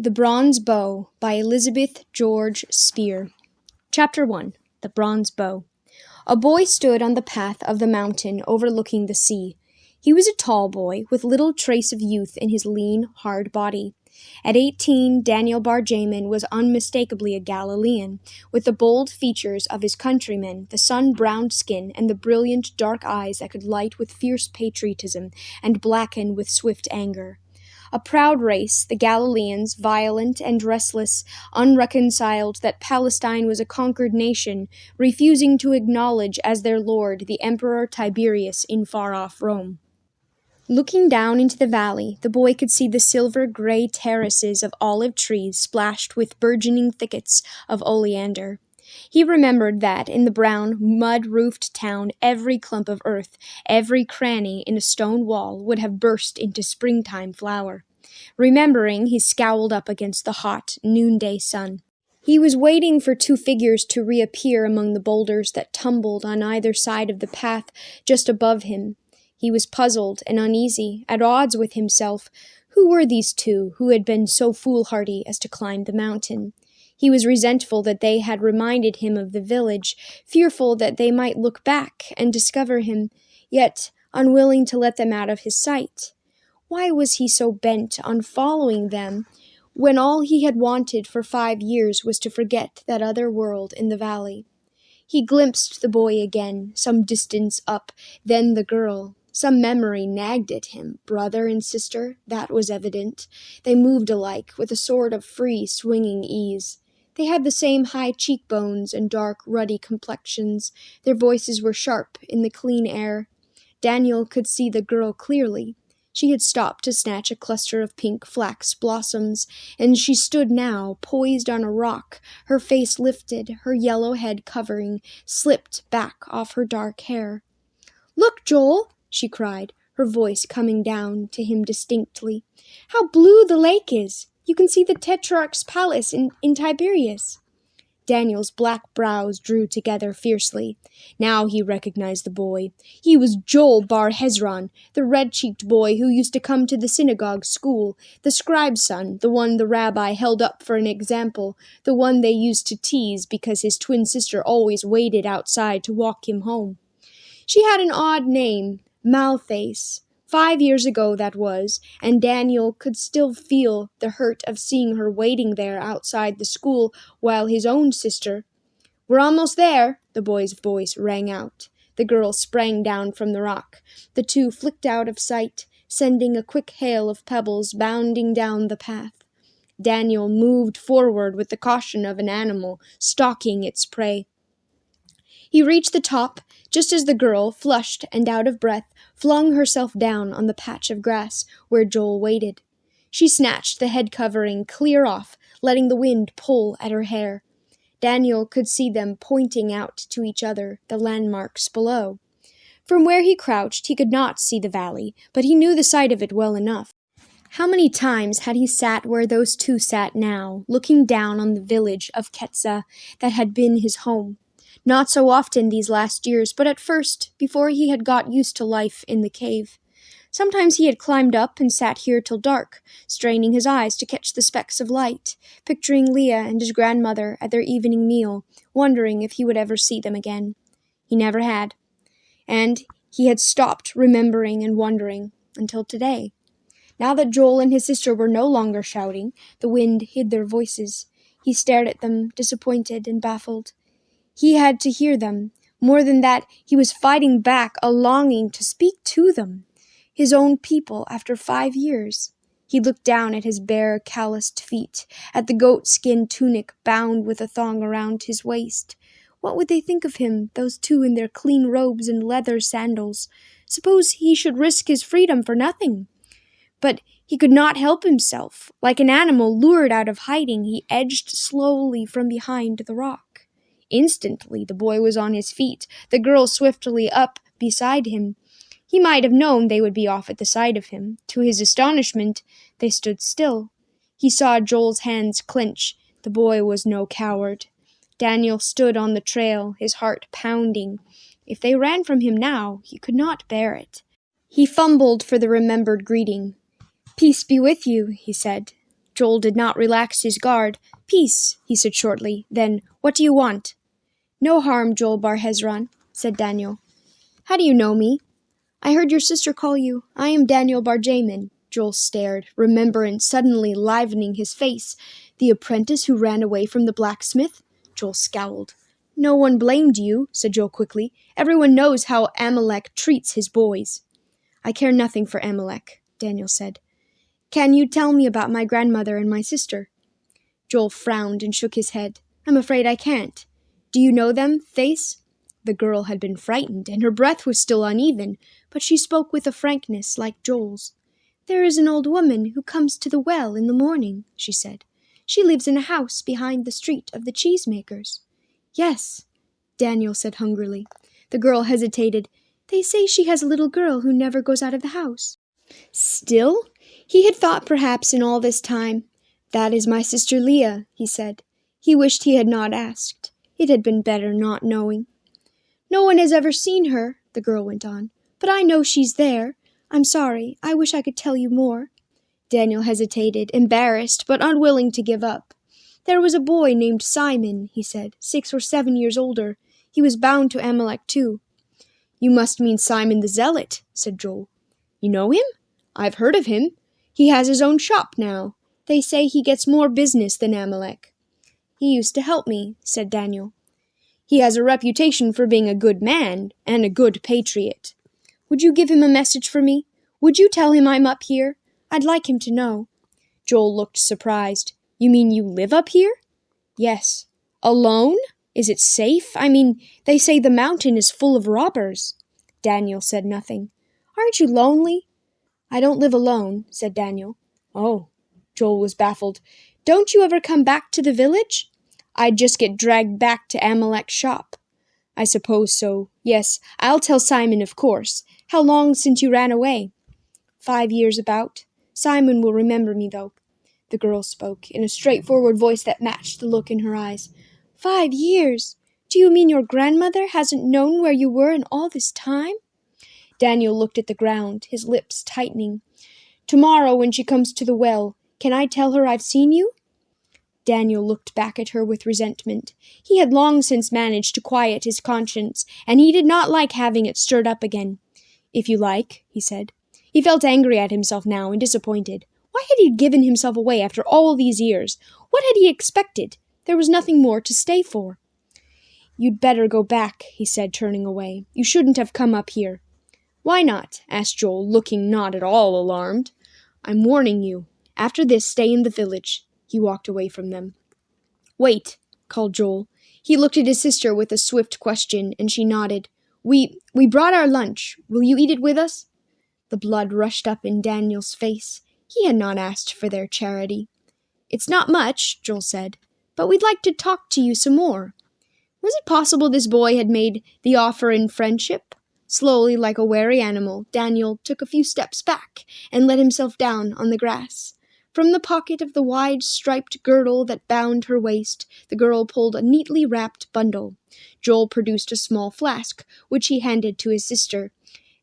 The Bronze Bow by Elizabeth George Spear. Chapter 1. The Bronze Bow. A boy stood on the path of the mountain overlooking the sea. He was a tall boy, with little trace of youth in his lean, hard body. At 18, Daniel Barjamin was unmistakably a Galilean, with the bold features of his countrymen, the sun-browned skin, and the brilliant dark eyes that could light with fierce patriotism and blacken with swift anger. A proud race, the Galileans, violent and restless, unreconciled that Palestine was a conquered nation, refusing to acknowledge as their lord the Emperor Tiberius in far-off Rome. Looking down into the valley, the boy could see the silver-gray terraces of olive trees splashed with burgeoning thickets of oleander. He remembered that in the brown, mud-roofed town every clump of earth, every cranny in a stone wall would have burst into springtime flower. Remembering, he scowled up against the hot, noonday sun. He was waiting for two figures to reappear among the boulders that tumbled on either side of the path just above him. He was puzzled and uneasy, at odds with himself. Who were these two who had been so foolhardy as to climb the mountain? He was resentful that they had reminded him of the village, fearful that they might look back and discover him, yet unwilling to let them out of his sight. Why was he so bent on following them, when all he had wanted for 5 years was to forget that other world in the valley? He glimpsed the boy again, some distance up, then the girl. Some memory nagged at him. Brother and sister, that was evident. They moved alike, with a sort of free, swinging ease. They had the same high cheekbones and dark, ruddy complexions. Their voices were sharp in the clean air. Daniel could see the girl clearly. She had stopped to snatch a cluster of pink flax blossoms, and she stood now, poised on a rock, her face lifted, her yellow head covering, slipped back off her dark hair. "Look, Joel!" she cried, her voice coming down to him distinctly. "How blue the lake is! You can see the Tetrarch's palace in Tiberias." Daniel's black brows drew together fiercely. Now he recognized the boy. He was Joel Bar Hezron, the red-cheeked boy who used to come to the synagogue school, the scribe's son, the one the rabbi held up for an example, the one they used to tease because his twin sister always waited outside to walk him home. She had an odd name, Malface. 5 years ago that was, and Daniel could still feel the hurt of seeing her waiting there outside the school while his own sister— "We're almost there," the boy's voice rang out. The girl sprang down from the rock. The two flicked out of sight, sending a quick hail of pebbles bounding down the path. Daniel moved forward with the caution of an animal stalking its prey. He reached the top, just as the girl, flushed and out of breath, flung herself down on the patch of grass where Joel waited. She snatched the head covering clear off, letting the wind pull at her hair. Daniel could see them pointing out to each other, the landmarks below. From where he crouched, he could not see the valley, but he knew the site of it well enough. How many times had he sat where those two sat now, looking down on the village of Ketza that had been his home? Not so often these last years, but at first, before he had got used to life in the cave. Sometimes he had climbed up and sat here till dark, straining his eyes to catch the specks of light, picturing Leah and his grandmother at their evening meal, wondering if he would ever see them again. He never had. And he had stopped remembering and wondering until today. Now that Joel and his sister were no longer shouting, the wind hid their voices. He stared at them, disappointed and baffled. He had to hear them. More than that, he was fighting back a longing to speak to them. His own people after 5 years. He looked down at his bare, calloused feet, at the goat-skin tunic bound with a thong around his waist. What would they think of him, those two in their clean robes and leather sandals? Suppose he should risk his freedom for nothing? But he could not help himself. Like an animal lured out of hiding, he edged slowly from behind the rock. Instantly, the boy was on his feet, the girl swiftly up beside him. He might have known they would be off at the sight of him. To his astonishment, they stood still. He saw Joel's hands clench. The boy was no coward. Daniel stood on the trail, his heart pounding. If they ran from him now, he could not bear it. He fumbled for the remembered greeting. "Peace be with you," he said. Joel did not relax his guard. "Peace," he said shortly. Then, "What do you want?" "No harm, Joel Bar Hezron," said Daniel. "How do you know me?" "I heard your sister call you. I am Daniel Bar-Jamin." Joel stared, remembrance suddenly livening his face. "The apprentice who ran away from the blacksmith?" Joel scowled. "No one blamed you," said Joel quickly. "Everyone knows how Amalek treats his boys." "I care nothing for Amalek," Daniel said. "Can you tell me about my grandmother and my sister?" Joel frowned and shook his head. "I'm afraid I can't." "Do you know them, Thais?" The girl had been frightened, and her breath was still uneven, but she spoke with a frankness like Joel's. "There is an old woman who comes to the well in the morning," she said. "She lives in a house behind the street of the cheesemakers." "Yes," Daniel said hungrily. The girl hesitated. "They say she has a little girl who never goes out of the house." Still? He had thought perhaps in all this time. "That is my sister Leah," he said. He wished he had not asked. It had been better not knowing. "No one has ever seen her," the girl went on, "but I know she's there. I'm sorry. I wish I could tell you more." Daniel hesitated, embarrassed, but unwilling to give up. "There was a boy named Simon," he said, 6 or 7 years older. "He was bound to Amalek too." "You must mean Simon the Zealot," said Joel. "You know him? I've heard of him. He has his own shop now. They say he gets more business than Amalek." "He used to help me," said Daniel. "He has a reputation for being a good man and a good patriot. Would you give him a message for me? Would you tell him I'm up here? I'd like him to know." Joel looked surprised. "You mean you live up here?" "Yes." "Alone? Is it safe? I mean, they say the mountain is full of robbers." Daniel said nothing. "Aren't you lonely?" "I don't live alone," said Daniel. "Oh." Joel was baffled. "Don't you ever come back to the village?" "I'd just get dragged back to Amalek's shop." "I suppose so. Yes, I'll tell Simon, of course. How long since you ran away?" 5 years about. Simon will remember me, though." The girl spoke, in a straightforward voice that matched the look in her eyes. 5 years? Do you mean your grandmother hasn't known where you were in all this time?" Daniel looked at the ground, his lips tightening. "Tomorrow, when she comes to the well, can I tell her I've seen you?" Daniel looked back at her with resentment. He had long since managed to quiet his conscience, and he did not like having it stirred up again. "If you like," he said. He felt angry at himself now and disappointed. Why had he given himself away after all these years? What had he expected? There was nothing more to stay for. "You'd better go back," he said, turning away. "You shouldn't have come up here." "Why not?" asked Joel, looking not at all alarmed. "I'm warning you. After this, stay in the village." He walked away from them. "Wait," called Joel. He looked at his sister with a swift question, and she nodded. We brought our lunch. Will you eat it with us?" The blood rushed up in Daniel's face. He had not asked for their charity. "It's not much," Joel said, "but we'd like to talk to you some more." Was it possible this boy had made the offer in friendship? Slowly, like a wary animal, Daniel took a few steps back and let himself down on the grass. From the pocket of the wide striped girdle that bound her waist, the girl pulled a neatly wrapped bundle. Joel produced a small flask, which he handed to his sister,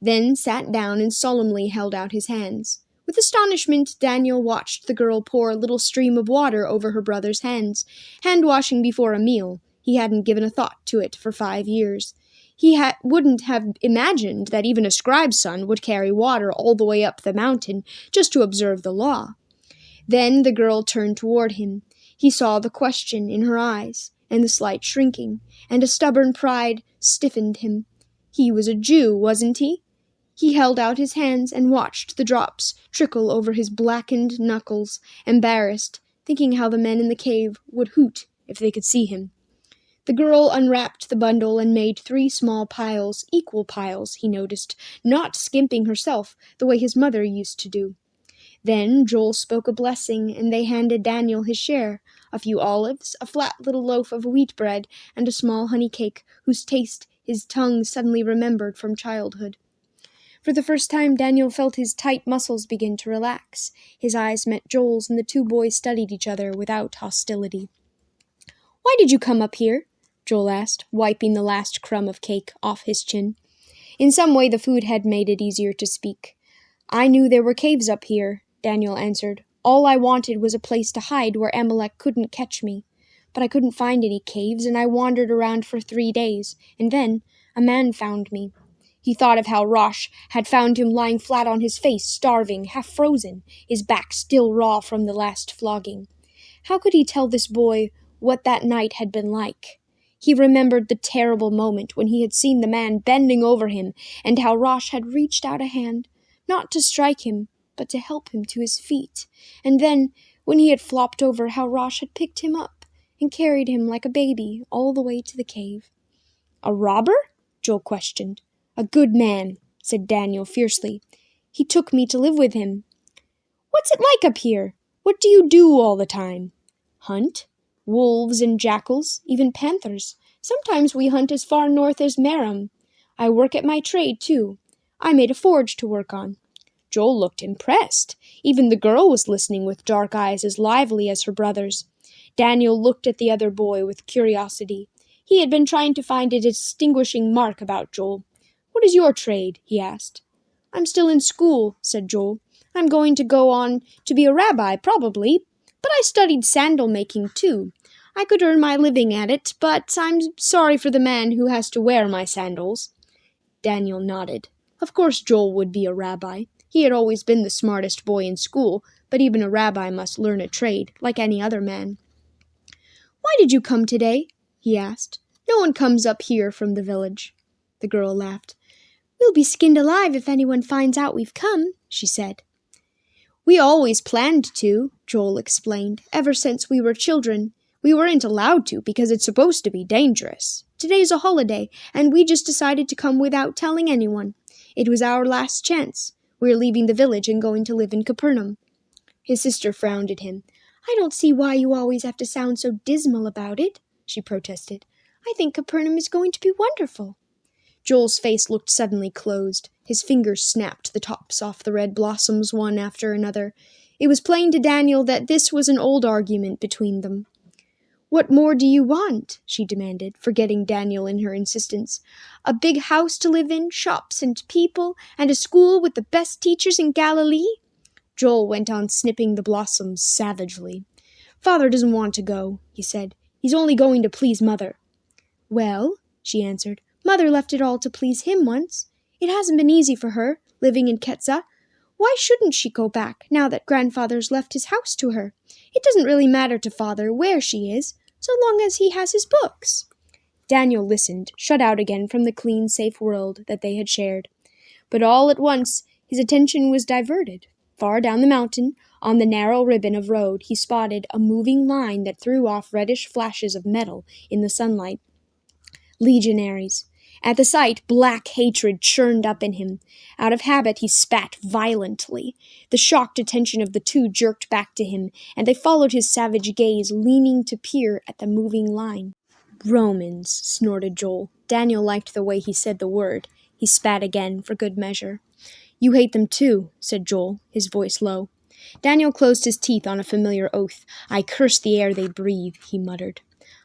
then sat down and solemnly held out his hands. With astonishment, Daniel watched the girl pour a little stream of water over her brother's hands, hand-washing before a meal. He hadn't given a thought to it for 5 years. He wouldn't have imagined that even a scribe's son would carry water all the way up the mountain just to observe the law. Then the girl turned toward him. He saw the question in her eyes, and the slight shrinking, and a stubborn pride stiffened him. He was a Jew, wasn't he? He held out his hands and watched the drops trickle over his blackened knuckles, embarrassed, thinking how the men in the cave would hoot if they could see him. The girl unwrapped the bundle and made 3 small piles, equal piles, he noticed, not skimping herself the way his mother used to do. Then Joel spoke a blessing, and they handed Daniel his share, a few olives, a flat little loaf of wheat bread, and a small honey cake, whose taste his tongue suddenly remembered from childhood. For the first time, Daniel felt his tight muscles begin to relax. His eyes met Joel's, and the 2 boys studied each other without hostility. "Why did you come up here?" Joel asked, wiping the last crumb of cake off his chin. In some way the food had made it easier to speak. "I knew there were caves up here," Daniel answered. All I wanted was a place to hide where Amalek couldn't catch me. But I couldn't find any caves, and I wandered around for 3 days, and then a man found me. He thought of how Rosh had found him lying flat on his face, starving, half frozen, his back still raw from the last flogging. How could he tell this boy what that night had been like? He remembered the terrible moment when he had seen the man bending over him, and how Rosh had reached out a hand, not to strike him, but to help him to his feet. And then, when he had flopped over, how Rosh had picked him up and carried him like a baby all the way to the cave. "A robber?" Joel questioned. "A good man," said Daniel fiercely. "He took me to live with him." "What's it like up here? What do you do all the time?" "Hunt. Wolves and jackals, even panthers. Sometimes we hunt as far north as Merom. I work at my trade, too. I made a forge to work on." Joel looked impressed. Even the girl was listening with dark eyes as lively as her brother's. Daniel looked at the other boy with curiosity. He had been trying to find a distinguishing mark about Joel. "What is your trade?" he asked. "I'm still in school," said Joel. "I'm going to go on to be a rabbi, probably. But I studied sandal making, too. I could earn my living at it, but I'm sorry for the man who has to wear my sandals." Daniel nodded. Of course Joel would be a rabbi. He had always been the smartest boy in school, but even a rabbi must learn a trade, like any other man. "Why did you come today?" he asked. "No one comes up here from the village." The girl laughed. "We'll be skinned alive if anyone finds out we've come," she said. "We always planned to," Joel explained. "Ever since we were children. We weren't allowed to because it's supposed to be dangerous. Today's a holiday, and we just decided to come without telling anyone. It was our last chance. We're leaving the village and going to live in Capernaum." His sister frowned at him. "I don't see why you always have to sound so dismal about it," she protested. "I think Capernaum is going to be wonderful." Joel's face looked suddenly closed. His fingers snapped the tops off the red blossoms one after another. It was plain to Daniel that this was an old argument between them. "What more do you want?" she demanded, forgetting Daniel in her insistence. "A big house to live in, shops and people, and a school with the best teachers in Galilee?" Joel went on snipping the blossoms savagely. "Father doesn't want to go," he said. "He's only going to please Mother." "Well," she answered, "Mother left it all to please him once. It hasn't been easy for her, living in Ketza. Why shouldn't she go back, now that Grandfather's left his house to her? It doesn't really matter to Father where she is, so long as he has his books." Daniel listened, shut out again from the clean, safe world that they had shared. But all at once his attention was diverted. Far down the mountain, on the narrow ribbon of road, he spotted a moving line that threw off reddish flashes of metal in the sunlight. Legionaries. At the sight, black hatred churned up in him. Out of habit, he spat violently. The shocked attention of the two jerked back to him, and they followed his savage gaze, leaning to peer at the moving line. "Romans," snorted Joel. Daniel liked the way he said the word. He spat again, for good measure. "You hate them too," said Joel, his voice low. Daniel closed his teeth on a familiar oath. "I curse the air they breathe," he muttered.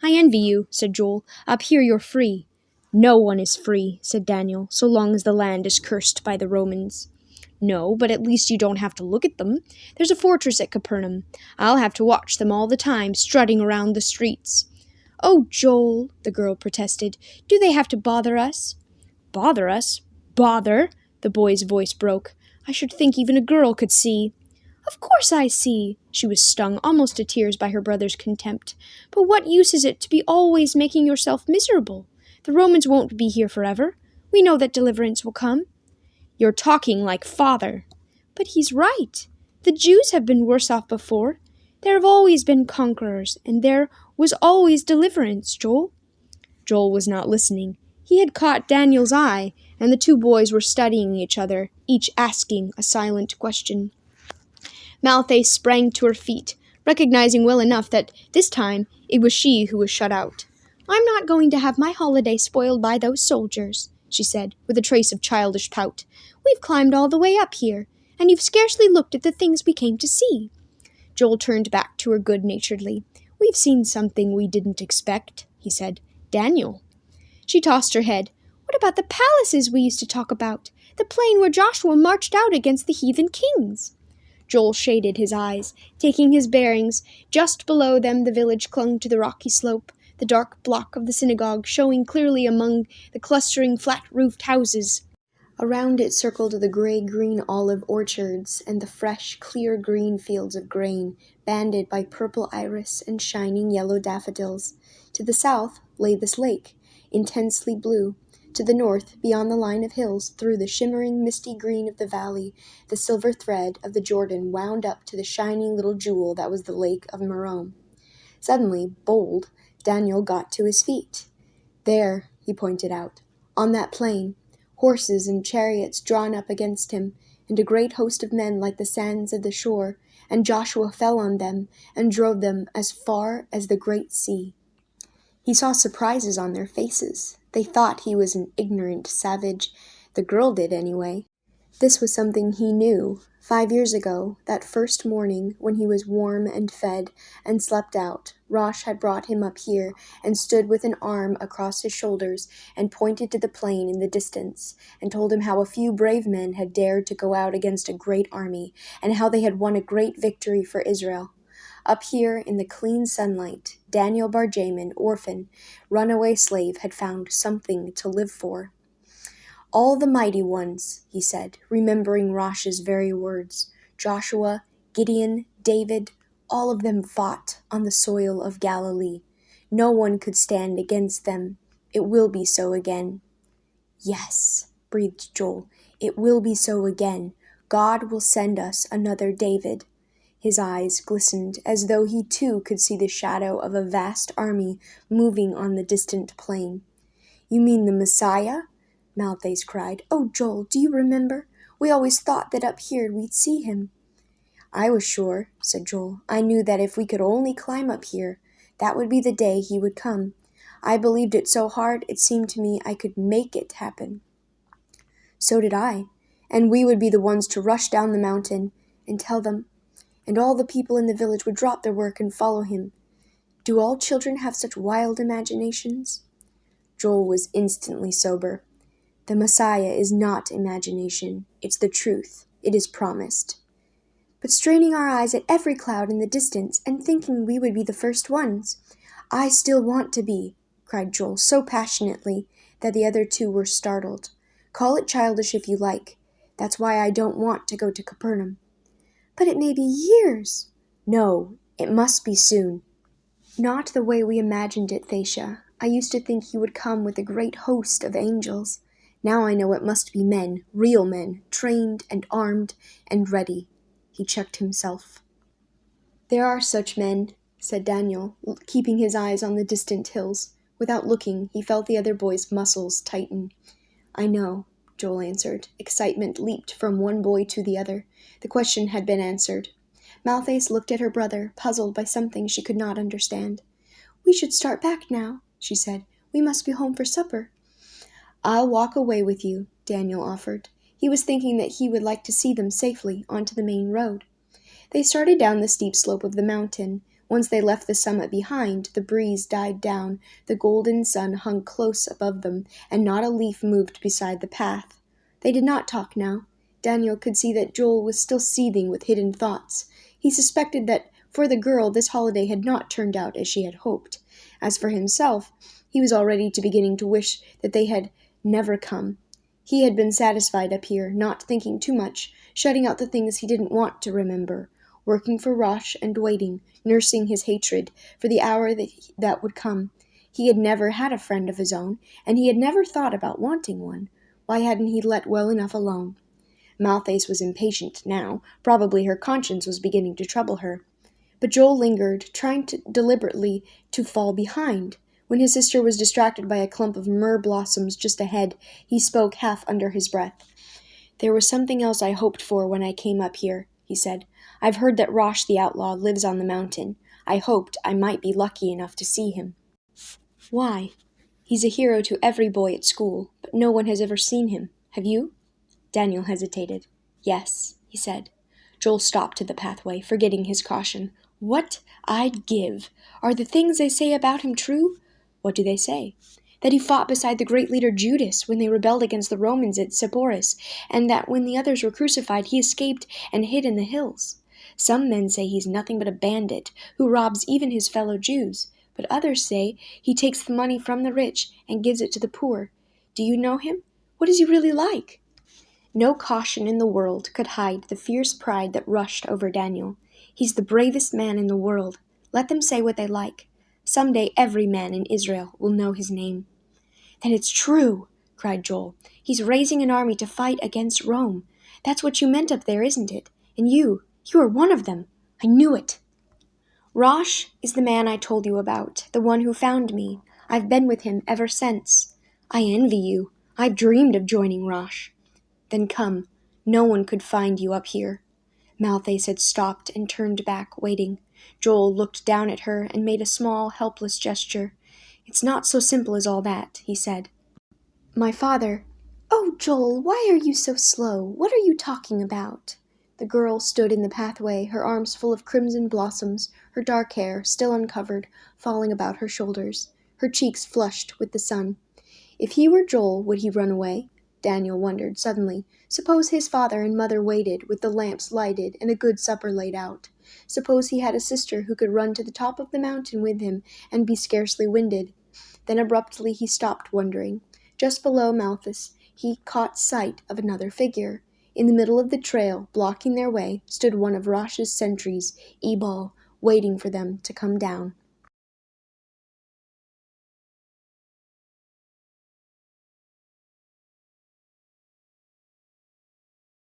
"I envy you," said Joel. "Up here you're free." "No one is free," said Daniel, "so long as the land is cursed by the Romans." "No, but at least you don't have to look at them. There's a fortress at Capernaum. I'll have to watch them all the time, strutting around the streets." "Oh, Joel," the girl protested, "do they have to bother us?" "Bother us? Bother?" The boy's voice broke. "I should think even a girl could see." "Of course I see." She was stung almost to tears by her brother's contempt. "But what use is it to be always making yourself miserable? The Romans won't be here forever. We know that deliverance will come." "You're talking like Father." "But he's right. The Jews have been worse off before. There have always been conquerors, and there was always deliverance, Joel." Joel was not listening. He had caught Daniel's eye, and the two boys were studying each other, each asking a silent question. Malthae sprang to her feet, recognizing well enough that this time it was she who was shut out. "I'm not going to have my holiday spoiled by those soldiers," she said, with a trace of childish pout. "We've climbed all the way up here, and you've scarcely looked at the things we came to see." Joel turned back to her good-naturedly. "We've seen something we didn't expect," he said. "Daniel." She tossed her head. "What about the palaces we used to talk about? The plain where Joshua marched out against the heathen kings?" Joel shaded his eyes, taking his bearings. Just below them the village clung to the rocky slope, the dark block of the synagogue showing clearly among the clustering flat-roofed houses. Around it circled the gray-green olive orchards and the fresh, clear green fields of grain, banded by purple iris and shining yellow daffodils. To the south lay this lake, intensely blue. To the north, beyond the line of hills, through the shimmering misty green of the valley, the silver thread of the Jordan wound up to the shining little jewel that was the Lake of Merom. Suddenly, bold, Daniel got to his feet. There, he pointed out, on that plain, horses and chariots drawn up against him, and a great host of men like the sands of the shore, and Joshua fell on them and drove them as far as the great sea. He saw surprises on their faces. They thought he was an ignorant savage. The girl did anyway. This was something he knew. 5 years ago, that first morning when he was warm and fed and slept out, Rosh had brought him up here and stood with an arm across his shoulders and pointed to the plain in the distance and told him how a few brave men had dared to go out against a great army and how they had won a great victory for Israel. Up here in the clean sunlight, Daniel Bar-Jamin, orphan, runaway slave, had found something to live for. All the mighty ones, he said, remembering Rosh's very words, Joshua, Gideon, David, all of them fought on the soil of Galilee. No one could stand against them. It will be so again. Yes, breathed Joel, it will be so again. God will send us another David. His eyes glistened as though he too could see the shadow of a vast army moving on the distant plain. You mean the Messiah? Malthus cried. Oh, Joel, do you remember? We always thought that up here we'd see him. I was sure, said Joel. I knew that if we could only climb up here, that would be the day he would come. I believed it so hard it seemed to me I could make it happen. So did I, and we would be the ones to rush down the mountain and tell them, and all the people in the village would drop their work and follow him. Do all children have such wild imaginations? Joel was instantly sober. The Messiah is not imagination. It's the truth. It is promised. But straining our eyes at every cloud in the distance and thinking we would be the first ones. I still want to be, cried Joel so passionately that the other two were startled. Call it childish if you like. That's why I don't want to go to Capernaum. But it may be years. No, it must be soon. Not the way we imagined it, Thacia. I used to think he would come with a great host of angels. Now I know it must be men, real men, trained and armed and ready. He checked himself. There are such men, said Daniel, keeping his eyes on the distant hills. Without looking, he felt the other boy's muscles tighten. I know, Joel answered. Excitement leaped from one boy to the other. The question had been answered. Malthus looked at her brother, puzzled by something she could not understand. We should start back now, she said. We must be home for supper. I'll walk away with you, Daniel offered. He was thinking that he would like to see them safely onto the main road. They started down the steep slope of the mountain. Once they left the summit behind, the breeze died down, the golden sun hung close above them, and not a leaf moved beside the path. They did not talk now. Daniel could see that Joel was still seething with hidden thoughts. He suspected that for the girl this holiday had not turned out as she had hoped. As for himself, he was already beginning to wish that they had never come. He had been satisfied up here, not thinking too much, shutting out the things he didn't want to remember, working for Rosh and waiting, nursing his hatred for the hour that would come. He had never had a friend of his own, and he had never thought about wanting one. Why hadn't he let well enough alone? Malthus was impatient now. Probably her conscience was beginning to trouble her. But Joel lingered, trying deliberately to fall behind. When his sister was distracted by a clump of myrrh blossoms just ahead, he spoke half under his breath. There was something else I hoped for when I came up here, he said. I've heard that Rosh the outlaw lives on the mountain. I hoped I might be lucky enough to see him. Why? He's a hero to every boy at school, but no one has ever seen him. Have you? Daniel hesitated. Yes, he said. Joel stopped to the pathway, forgetting his caution. What I'd give! Are the things they say about him true? What do they say? that he fought beside the great leader Judas when they rebelled against the Romans at Sepphoris, and that when the others were crucified he escaped and hid in the hills. Some men say he's nothing but a bandit who robs even his fellow Jews, but others say he takes the money from the rich and gives it to the poor. Do you know him? What is he really like?" No caution in the world could hide the fierce pride that rushed over Daniel. "He's the bravest man in the world. Let them say what they like. Some day every man in Israel will know his name." "Then it's true!" cried Joel. "He's raising an army to fight against Rome. That's what you meant up there, isn't it? And you are one of them. I knew it." "Rosh is the man I told you about, the one who found me. I've been with him ever since. I envy you. I've dreamed of joining Rosh." "Then come. No one could find you up here." Malthus had stopped and turned back, waiting. Joel looked down at her and made a small, helpless gesture. "It's not so simple as all that," he said. "My father—" "Oh, Joel, why are you so slow? What are you talking about?" The girl stood in the pathway, her arms full of crimson blossoms, her dark hair, still uncovered, falling about her shoulders, her cheeks flushed with the sun. If he were Joel, would he run away? Daniel wondered suddenly. Suppose his father and mother waited, with the lamps lighted and a good supper laid out. Suppose he had a sister who could run to the top of the mountain with him and be scarcely winded. Then abruptly he stopped wondering. Just below Malthus he caught sight of another figure. In the middle of the trail, blocking their way, stood one of Rosh's sentries, Ebal, waiting for them to come down.